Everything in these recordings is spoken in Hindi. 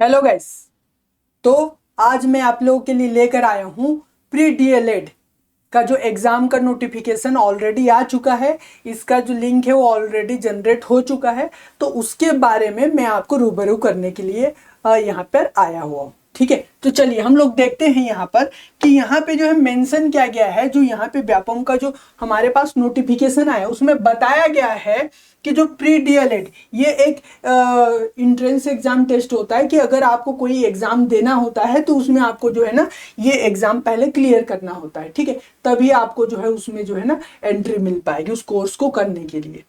Hello guys. तो आज मैं आप लोगों के लिए लेकर आया हूँ प्री डीएलएड का जो एग्ज़ाम का नोटिफिकेशन ऑलरेडी आ चुका है। इसका जो लिंक है वो ऑलरेडी जनरेट हो चुका है। तो उसके बारे में मैं आपको रूबरू करने के लिए यहाँ पर आया हुआ हूँ। ठीक है, तो चलिए हम लोग देखते हैं यहाँ पर कि यहाँ पे जो है मेंशन किया गया है। जो यहाँ पे व्यापम का जो हमारे पास नोटिफिकेशन आया उसमें बताया गया है कि जो प्री डीएलएड ये एक इंट्रेंस एग्जाम टेस्ट होता है कि अगर आपको कोई एग्जाम देना होता है तो उसमें आपको जो है ना ये एग्जाम पहले क्लियर करना होता है। ठीक है, तभी आपको जो है उसमें जो है ना एंट्री मिल पाएगी उस कोर्स को करने के लिए।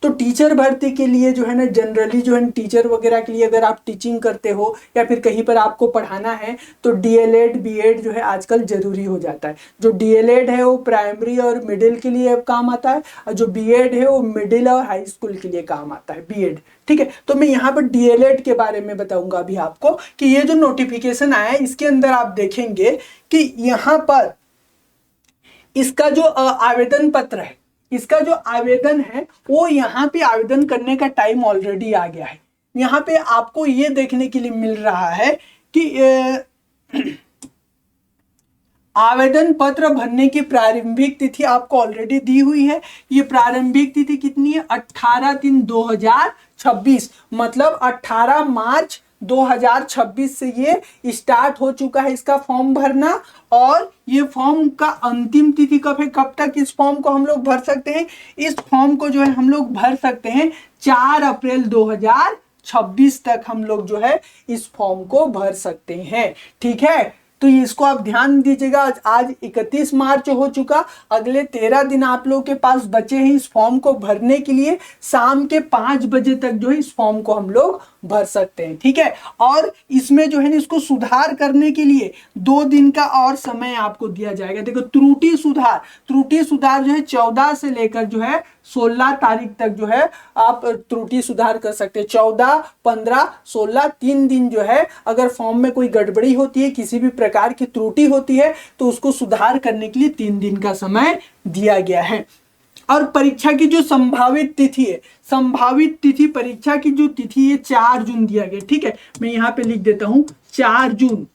तो टीचर भर्ती के लिए जो है ना जनरली जो है टीचर वगैरह के लिए अगर आप टीचिंग करते हो या फिर कहीं पर आपको पढ़ाना है तो डीएलएड बीएड जो है आजकल जरूरी हो जाता है। जो डीएलएड है वो प्राइमरी और मिडिल के लिए काम आता है और जो बीएड है वो मिडिल और हाई स्कूल के लिए काम आता है बीएड। ठीक है, तो मैं यहाँ पर डीएलएड के बारे में बताऊंगा अभी आपको कि ये जो नोटिफिकेशन आया है इसके अंदर आप देखेंगे कि यहाँ पर इसका जो आवेदन पत्र है, इसका जो आवेदन है वो यहाँ पे आवेदन करने का टाइम ऑलरेडी आ गया है। यहाँ पे आपको ये देखने के लिए मिल रहा है कि आवेदन पत्र भरने की प्रारंभिक तिथि आपको ऑलरेडी दी हुई है। ये प्रारंभिक तिथि कितनी है? 18/3/2026, मतलब 18 मार्च 2026 से ये स्टार्ट हो चुका है इसका फॉर्म भरना। और ये फॉर्म का अंतिम तिथि कब है? कब तक इस फॉर्म को हम लोग भर सकते हैं? इस फॉर्म को जो है हम लोग भर सकते हैं 4 अप्रैल 2026 तक हम लोग जो है इस फॉर्म को भर सकते हैं। ठीक है, तो इसको आप ध्यान दीजिएगा। आज 31 मार्च हो चुका, अगले 13 दिन आप लोगों के पास बचे हैं इस फॉर्म को भरने के लिए। शाम के 5 बजे तक जो है इस फॉर्म को हम लोग भर सकते हैं। ठीक है, और इसमें जो है ना इसको सुधार करने के लिए 2 दिन का और समय आपको दिया जाएगा। देखो त्रुटि सुधार जो है 14 से लेकर जो है 16 तारीख तक जो है आप त्रुटि सुधार कर सकते हैं। 14, 15, 16 3 दिन जो है अगर फॉर्म में कोई गड़बड़ी होती है, किसी भी प्रकार की त्रुटि होती है तो उसको सुधार करने के लिए 3 दिन का समय दिया गया है। और परीक्षा की जो संभावित तिथि है, संभावित तिथि परीक्षा की जो तिथि है 4 जून दिया गया। ठीक है, मैं यहाँ पे लिख देता हूं 4 जून,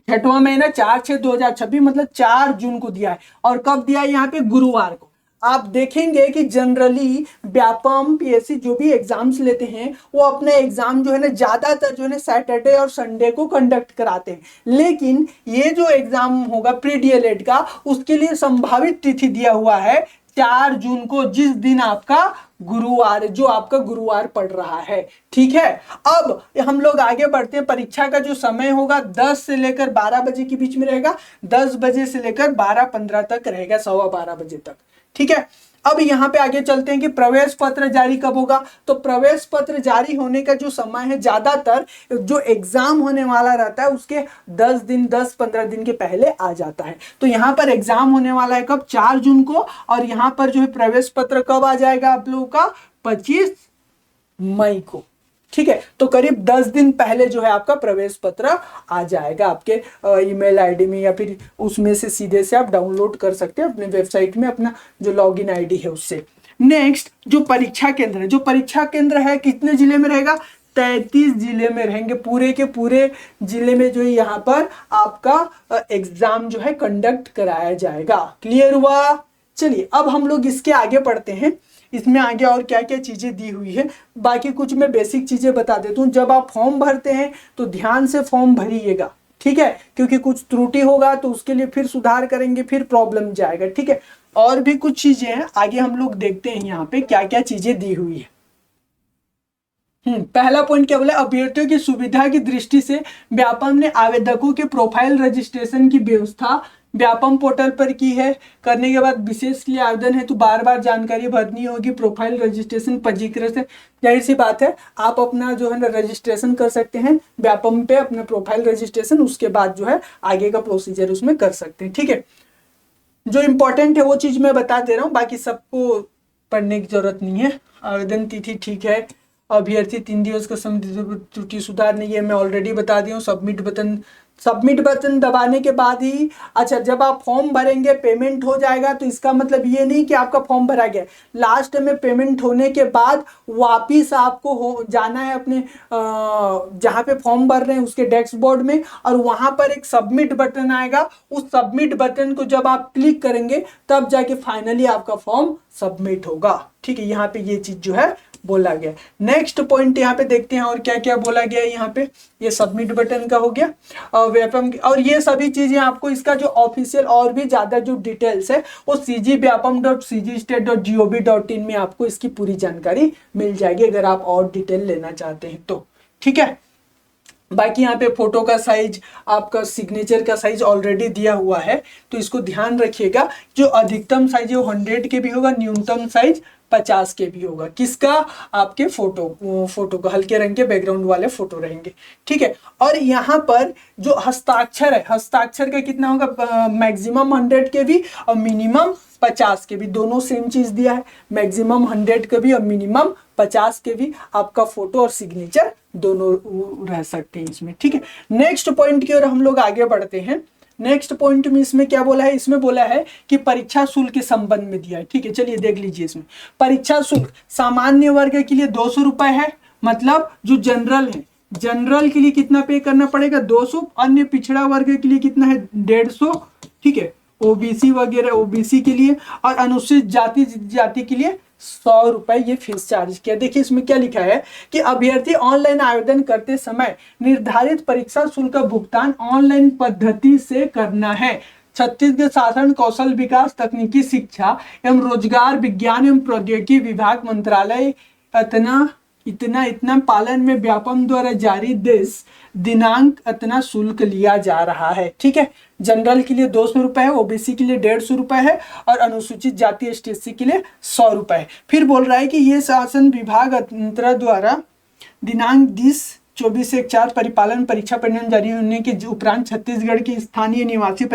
6वां महीना 4/6/2026, मतलब 4 जून को दिया है। और कब दिया है? यहाँ पे गुरुवार को। आप देखेंगे कि जनरली व्यापम पीएससी जो भी एग्जाम्स लेते हैं वो अपने एग्जाम जो है ना ज्यादातर जो है ना सैटरडे और संडे को कंडक्ट कराते हैं। लेकिन ये जो एग्जाम होगा प्री डीएलएड का उसके लिए संभावित तिथि दिया हुआ है 4 जून को, जिस दिन आपका गुरुवार, जो आपका गुरुवार पड़ रहा है। ठीक है, अब हम लोग आगे बढ़ते हैं। परीक्षा का जो समय होगा 10 से लेकर 12 बजे के बीच में रहेगा। 10 बजे से लेकर 12:15 तक रहेगा, 12:15 बजे तक। ठीक है, अब यहाँ पे आगे चलते हैं कि प्रवेश पत्र जारी कब होगा। तो प्रवेश पत्र जारी होने का जो समय है ज्यादातर जो एग्जाम होने वाला रहता है उसके 10 दिन 10-15 दिन के पहले आ जाता है। तो यहाँ पर एग्जाम होने वाला है कब? 4 जून को। और यहाँ पर जो है प्रवेश पत्र कब आ जाएगा आप लोगों का? 25 मई को। ठीक है, तो करीब 10 दिन पहले जो है आपका प्रवेश पत्र आ जाएगा आपके ईमेल आईडी में, या फिर उसमें से सीधे से आप डाउनलोड कर सकते हैं अपने वेबसाइट में, अपना जो लॉगिन आईडी है उससे। नेक्स्ट जो परीक्षा केंद्र है, जो परीक्षा केंद्र है कितने जिले में रहेगा? 33 जिले में रहेंगे। पूरे के पूरे जिले में जो है यहाँ पर आपका एग्जाम जो है कंडक्ट कराया जाएगा। क्लियर हुआ? चलिए अब हम लोग इसके आगे पढ़ते हैं। इसमें आगे और क्या क्या चीजें दी हुई है, बाकी कुछ मैं बेसिक चीजें बता देता हूँ। जब आप फॉर्म भरते हैं तो ध्यान से फॉर्म भरिएगा। ठीक है, क्योंकि कुछ त्रुटि होगा तो उसके लिए फिर सुधार करेंगे, फिर प्रॉब्लम जाएगा। ठीक है, और भी कुछ चीजें हैं आगे हम लोग देखते हैं यहाँ पे क्या क्या चीजें दी हुई है। पहला पॉइंट क्या बोला? अभ्यर्थियों की सुविधा की दृष्टि से व्यापम ने आवेदकों के प्रोफाइल रजिस्ट्रेशन की व्यवस्था व्यापम पोर्टल पर की है। करने के बाद विशेष के लिए आवेदन है तो बार बार जानकारी भरनी होगी। प्रोफाइल रजिस्ट्रेशन पंजीकरण से जाहिर सी बात है आप अपना जो है ना रजिस्ट्रेशन कर सकते हैं व्यापम पे, अपना प्रोफाइल रजिस्ट्रेशन, उसके बाद जो है आगे का प्रोसीजर उसमें कर सकते हैं। ठीक है, जो इंपॉर्टेंट है वो चीज मैं बता दे रहा हूँ, बाकी सबको पढ़ने की जरूरत नहीं है। आवेदन तिथि ठीक है, अभ्यर्थी 3 दिवस का समय त्रुटि सुधार नहीं है, मैं ऑलरेडी बता दिया हूँ। सबमिट बटन सबमिट बटन दबाने के बाद ही, अच्छा जब आप फॉर्म भरेंगे पेमेंट हो जाएगा, तो इसका मतलब ये नहीं कि आपका फॉर्म भरा गया, लास्ट में पेमेंट होने के बाद वापिस आपको हो जाना है अपने जहाँ पे फॉर्म भर रहे हैं उसके डैशबोर्ड में, और वहाँ पर एक सबमिट बटन आएगा। उस सबमिट बटन को जब आप क्लिक करेंगे तब जाके फाइनली आपका फॉर्म सबमिट होगा। ठीक है, यहाँ पे ये चीज जो है बोला गया। नेक्स्ट पॉइंट यहाँ पे देखते हैं और क्या क्या बोला गया है। यहाँ पे ये सबमिट बटन का हो गया, और ये सभी चीजें आपको इसका जो ऑफिशियल और भी ज्यादा जो डिटेल्स है वो cgvyapam.cgstate.gov.in में आपको इसकी पूरी जानकारी मिल जाएगी अगर आप और डिटेल लेना चाहते हैं तो। ठीक है, बाकी यहाँ पे फोटो का साइज, आपका सिग्नेचर का साइज ऑलरेडी दिया हुआ है, तो इसको ध्यान रखिएगा। जो अधिकतम साइज है वो 100 के भी होगा, न्यूनतम साइज 50 के भी होगा। किसका? आपके फोटो का हल्के रंग के बैकग्राउंड वाले फोटो रहेंगे। ठीक है, और यहाँ पर जो हस्ताक्षर है, हस्ताक्षर का कितना होगा? मैक्सिमम 100 के भी और मिनिमम 50 के भी, दोनों सेम चीज दिया है। मैक्सिमम 100 के भी और मिनिमम 50 के भी आपका फोटो और सिग्नेचर दोनों रह सकते हैं इसमें। ठीक है, नेक्स्ट पॉइंट की ओर हम लोग आगे बढ़ते हैं। नेक्स्ट पॉइंट में इसमें क्या बोला है? इसमें बोला है कि परीक्षा शुल्क के संबंध में दिया है। ठीक है, चलिए देख लीजिए। इसमें परीक्षा शुल्क सामान्य वर्ग के लिए 200 रुपए है, मतलब जो जनरल है, जनरल के लिए कितना पे करना पड़ेगा? 200। अन्य पिछड़ा वर्ग के लिए कितना है? 150। ठीक है, ओबीसी वगैरह, ओबीसी के लिए, और अनुसूचित जाति के लिए 100 रुपए ये फीस चार्ज किया। देखिए इसमें क्या लिखा है कि अभ्यर्थी ऑनलाइन आवेदन करते समय निर्धारित परीक्षा शुल्क का भुगतान ऑनलाइन पद्धति से करना है। छत्तीसगढ़ शासन कौशल विकास तकनीकी शिक्षा एवं रोजगार विज्ञान एवं प्रौद्योगिकी विभाग मंत्रालय इतना पालन में व्यापम द्वारा जारी दिनांक इतना शुल्क लिया जा रहा है। ठीक है, जनरल के लिए 200 रुपए है, ओबीसी के लिए 150 रुपए है, और अनुसूचित जाति एसटी के लिए 100 रुपए है। फिर बोल रहा है कि ये शासन विभाग द्वारा दिनांक 24 से 4 परिपालन परीक्षा परिणाम जारी होने के उपरांत छत्तीसगढ़ के स्थानीय निवासी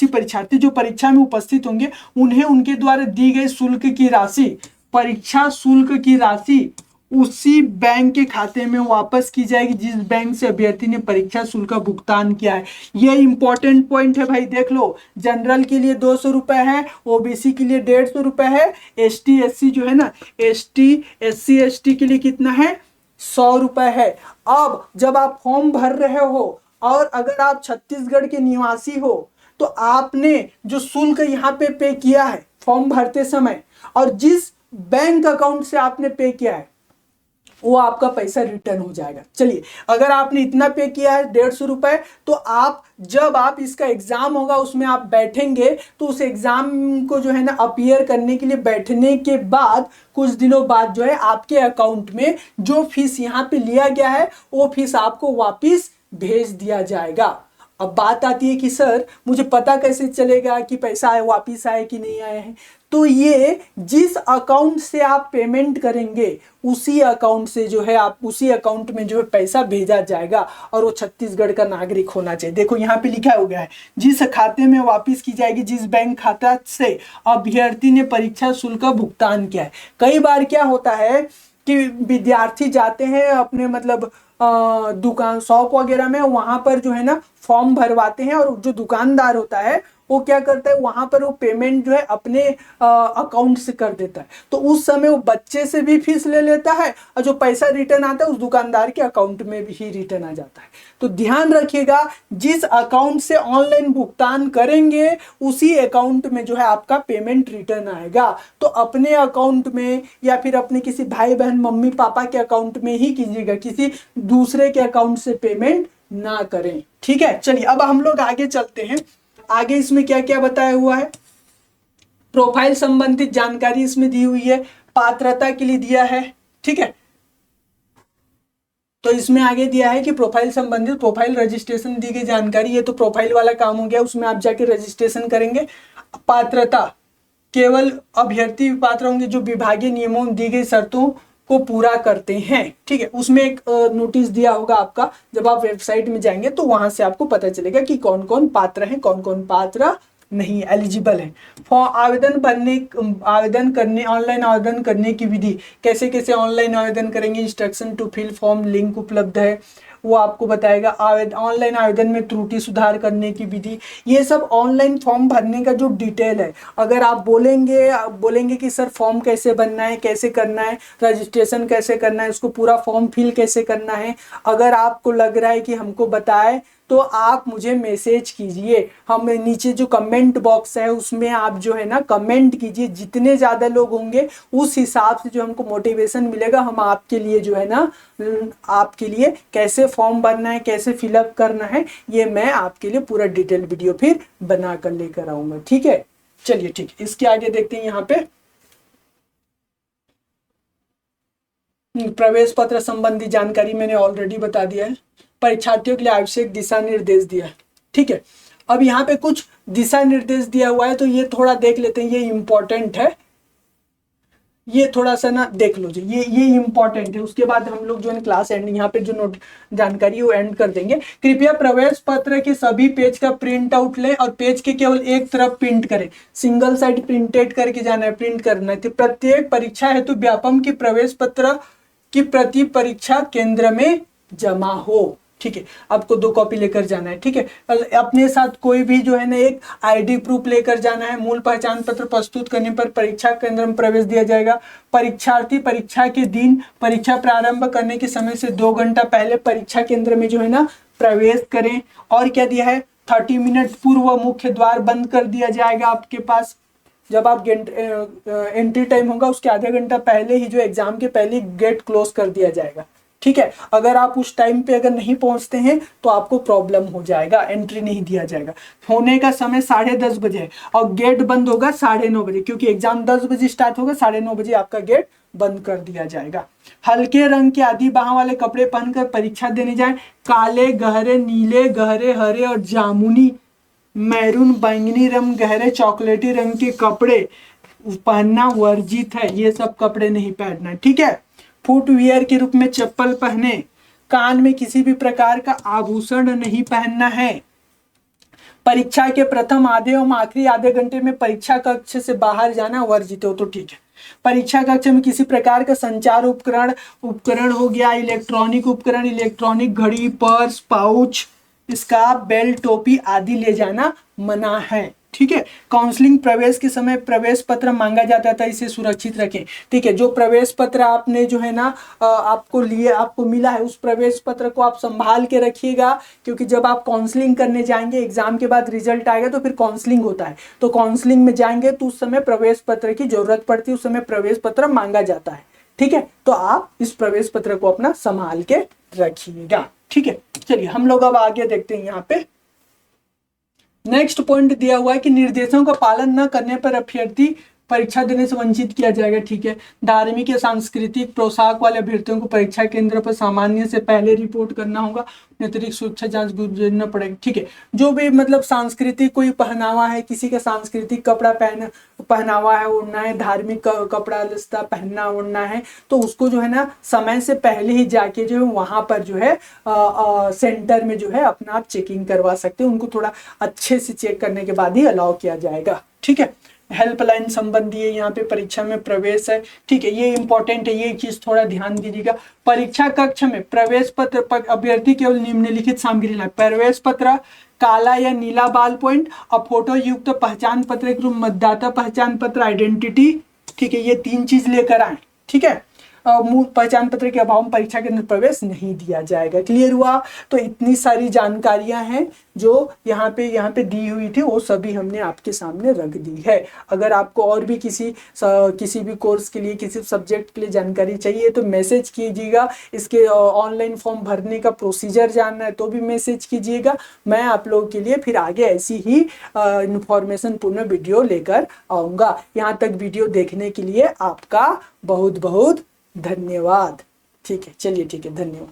परीक्षार्थी जो परीक्षा में उपस्थित होंगे उन्हें उनके द्वारा दी गई शुल्क की राशि, परीक्षा शुल्क की राशि उसी बैंक के खाते में वापस की जाएगी जिस बैंक से अभ्यर्थी ने परीक्षा शुल्क का भुगतान किया है। यह इंपॉर्टेंट पॉइंट है भाई, देख लो। जनरल के लिए 200 रुपए है, ओबीसी के लिए 150 रुपए है, एसटी एससी जो है ना, एससी एसटी के लिए कितना है? 100 रुपए है। अब जब आप फॉर्म भर रहे हो और अगर आप छत्तीसगढ़ के निवासी हो तो आपने जो शुल्क यहाँ पे किया है फॉर्म भरते समय, और जिस बैंक अकाउंट से आपने पे किया है वो आपका पैसा रिटर्न हो जाएगा। चलिए, अगर आपने इतना पे किया है 150 रुपए, तो आप जब आप इसका एग्जाम होगा उसमें आप बैठेंगे तो उस एग्जाम को जो है ना अपीयर करने के लिए बैठने के बाद कुछ दिनों बाद जो है आपके अकाउंट में जो फीस यहाँ पे लिया गया है वो फीस आपको वापिस भेज दिया जाएगा। अब बात आती है कि सर मुझे पता कैसे चलेगा कि पैसा आए वापिस आए कि नहीं आए हैं? तो ये जिस अकाउंट से आप पेमेंट करेंगे उसी अकाउंट से जो है आप उसी अकाउंट में जो है पैसा भेजा जाएगा, और वो छत्तीसगढ़ का नागरिक होना चाहिए। देखो यहाँ पे लिखा हो गया है जिस खाते में वापिस की जाएगी जिस बैंक खाता से अभ्यर्थी ने परीक्षा शुल्क का भुगतान किया है। कई बार क्या होता है कि विद्यार्थी जाते हैं अपने मतलब दुकान शॉप वगैरह में, वहां पर जो है ना फॉर्म भरवाते हैं, और जो दुकानदार होता है वो क्या करता है वहां पर वो पेमेंट जो है अपने अकाउंट से कर देता है। तो उस समय वो बच्चे से भी फीस ले लेता है और जो पैसा रिटर्न आता है उस दुकानदार के अकाउंट में भी ही रिटर्न आ जाता है। तो ध्यान रखिएगा, जिस अकाउंट से ऑनलाइन भुगतान करेंगे उसी अकाउंट में जो है आपका पेमेंट रिटर्न आएगा। तो अपने अकाउंट में या फिर अपने किसी भाई बहन मम्मी पापा के अकाउंट में ही कीजिएगा, किसी दूसरे के अकाउंट से पेमेंट ना करें। ठीक है, चलिए अब हम लोग आगे चलते हैं। आगे इसमें क्या क्या बताया हुआ है? प्रोफाइल संबंधित जानकारी इसमें दी हुई है, पात्रता के लिए दिया है। ठीक है, तो इसमें आगे दिया है कि प्रोफाइल संबंधित प्रोफाइल रजिस्ट्रेशन दी गई जानकारी, ये तो प्रोफाइल वाला काम हो गया, उसमें आप जाके रजिस्ट्रेशन करेंगे। पात्रता केवल अभ्यर्थी पात्र होंगे जो विभागीय नियमों में दी गई शर्तों को पूरा करते हैं। ठीक है, उसमें एक नोटिस दिया होगा आपका, जब आप वेबसाइट में जाएंगे तो वहां से आपको पता चलेगा कि कौन कौन पात्र हैं, कौन कौन पात्र नहीं एलिजिबल है। आवेदन करने ऑनलाइन आवेदन करने की विधि, कैसे कैसे ऑनलाइन आवेदन करेंगे, instruction to fill form link उपलब्ध है, वो आपको बताएगा। ऑनलाइन आवेदन में त्रुटि सुधार करने की विधि, ये सब ऑनलाइन फॉर्म भरने का जो डिटेल है। अगर आप बोलेंगे कि सर फॉर्म कैसे भरना है, कैसे करना है, रजिस्ट्रेशन कैसे करना है, उसको पूरा फॉर्म फिल कैसे करना है, अगर आपको लग रहा है कि हमको बताए तो आप मुझे मैसेज कीजिए। हम नीचे जो कमेंट बॉक्स है उसमें आप जो है ना कमेंट कीजिए, जितने ज़्यादा लोग होंगे उस हिसाब से जो हमको मोटिवेशन मिलेगा, हम आपके लिए जो है ना आपके लिए कैसे फॉर्म भरना है, कैसे फिलअप करना है, ये मैं आपके लिए पूरा डिटेल वीडियो फिर बना कर लेकर आऊँगा। ठीक है, चलिए ठीक है, इसके आगे देखते हैं। यहाँ पे प्रवेश पत्र संबंधी जानकारी मैंने ऑलरेडी बता दिया है। परीक्षार्थियों के लिए आवश्यक दिशा निर्देश दिया है। ठीक है, अब यहाँ पे कुछ दिशा निर्देश दिया हुआ है तो ये थोड़ा देख लेते हैं, ये इंपॉर्टेंट है, ये थोड़ा सा ना देख लो जी, ये इंपॉर्टेंट है। उसके बाद हम लोग जो है क्लास एंड यहाँ पे जो नोट जानकारी है वो एंड कर देंगे। कृपया प्रवेश पत्र के सभी पेज का प्रिंट आउट लें और पेज के केवल एक तरफ प्रिंट करें, सिंगल साइड प्रिंटेड करके जाना है, प्रिंट करना है। तो प्रत्येक परीक्षा हेतु व्यापम की प्रवेश पत्र की प्रति परीक्षा केंद्र में जमा हो। ठीक है, आपको 2 कॉपी लेकर जाना है। ठीक है, अपने साथ कोई भी जो है ना एक आईडी प्रूफ लेकर जाना है। मूल पहचान पत्र प्रस्तुत करने पर परीक्षा केंद्र में प्रवेश दिया जाएगा। परीक्षार्थी परीक्षा के दिन परीक्षा प्रारंभ करने के समय से 2 घंटा पहले परीक्षा केंद्र में जो है ना प्रवेश करें। और क्या दिया है, 30 मिनट पूर्व मुख्य द्वार बंद कर दिया जाएगा आपके पास। जब आप एंट्री टाइम होगा उसके आधा घंटा पहले ही जो एग्जाम के पहले गेट क्लोज कर दिया जाएगा। ठीक है, अगर आप उस टाइम पे अगर नहीं पहुंचते हैं तो आपको प्रॉब्लम हो जाएगा, एंट्री नहीं दिया जाएगा। होने का समय 10:30 बजे है और गेट बंद होगा 9:30 बजे, क्योंकि एग्जाम 10 बजे स्टार्ट होगा, 9:30 बजे आपका गेट बंद कर दिया जाएगा। हल्के रंग के आदि बाह वाले कपड़े पहनकर परीक्षा देने जाए। काले, गहरे नीले, गहरे हरे और जामुनी, मैरून, बैंगनी रंग, गहरे चॉकलेटी रंग के कपड़े पहनना वर्जित है, ये सब कपड़े नहीं पहनना है। ठीक है, फुटवियर के रूप में चप्पल पहने। कान में किसी भी प्रकार का आभूषण नहीं पहनना है। परीक्षा के प्रथम आधे और आखिरी आधे घंटे में परीक्षा कक्ष से बाहर जाना वर्जित हो, तो ठीक है। परीक्षा कक्ष में किसी प्रकार का संचार उपकरण हो गया, इलेक्ट्रॉनिक उपकरण, इलेक्ट्रॉनिक घड़ी, पर्स, पाउच, स्कार्फ, बेल्ट, टोपी आदि ले जाना मना है। ठीक है, काउंसलिंग प्रवेश के समय प्रवेश पत्र मांगा जाता था, इसे सुरक्षित रखें। ठीक है, जो प्रवेश पत्र आपने जो है ना आपको मिला है, उस प्रवेश पत्र को आप संभाल के रखिएगा, क्योंकि जब आप काउंसलिंग करने जाएंगे, एग्जाम के बाद रिजल्ट आएगा तो फिर काउंसलिंग होता है, तो काउंसलिंग में जाएंगे तो उस समय प्रवेश पत्र की जरूरत पड़ती है, उस समय प्रवेश पत्र मांगा जाता है। ठीक है, तो आप इस प्रवेश पत्र को अपना संभाल के रखिएगा। ठीक है, चलिए हम लोग अब आगे देखते हैं। यहाँ पे नेक्स्ट पॉइंट दिया हुआ है कि निर्देशों का पालन न करने पर अभ्यर्थी परीक्षा देने से वंचित किया जाएगा। ठीक है, धार्मिक या सांस्कृतिक पोशाक वाले अभ्यर्थियों को परीक्षा केंद्र पर सामान्य से पहले रिपोर्ट करना होगा, अतिरिक्त सुरक्षा जांच गुजरना पड़ेगा। ठीक है, जो भी मतलब सांस्कृतिक कोई पहनावा है, किसी का सांस्कृतिक कपड़ा पहनावा है, ओढ़ना है, धार्मिक कपड़ा लस्ता पहनना ओढ़ना है, तो उसको जो है ना समय से पहले ही जाके जो है वहां पर जो है सेंटर में जो है अपना आप चेकिंग करवा सकते हैं। उनको थोड़ा अच्छे से चेक करने के बाद ही अलाउ किया जाएगा। ठीक है, हेल्पलाइन संबंधी है, यहाँ पे परीक्षा में प्रवेश है। ठीक है, ये इंपॉर्टेंट है, ये चीज थोड़ा ध्यान दीजिएगा। परीक्षा कक्ष में प्रवेश पत्र पर अभ्यर्थी केवल निम्नलिखित सामग्री लाए: प्रवेश पत्र, काला या नीला बाल पॉइंट और फोटो युक्त पहचान पत्र के रूप मतदाता पहचान पत्र, आइडेंटिटी। ठीक है, ये 3 चीज लेकर आए। ठीक है, मूल पहचान पत्र के अभाव में परीक्षा के अंदर प्रवेश नहीं दिया जाएगा। क्लियर हुआ? तो इतनी सारी जानकारियां हैं जो यहाँ पे दी हुई थी, वो सभी हमने आपके सामने रख दी है। अगर आपको और भी किसी भी कोर्स के लिए, किसी सब्जेक्ट के लिए जानकारी चाहिए तो मैसेज कीजिएगा। इसके ऑनलाइन फॉर्म भरने का प्रोसीजर जानना है तो भी मैसेज कीजिएगा। मैं आप लोगों के लिए फिर आगे ऐसी ही इंफॉर्मेशन पूर्ण वीडियो लेकर आऊँगा। यहाँ तक वीडियो देखने के लिए आपका बहुत बहुत धन्यवाद। ठीक है, चलिए ठीक है, धन्यवाद।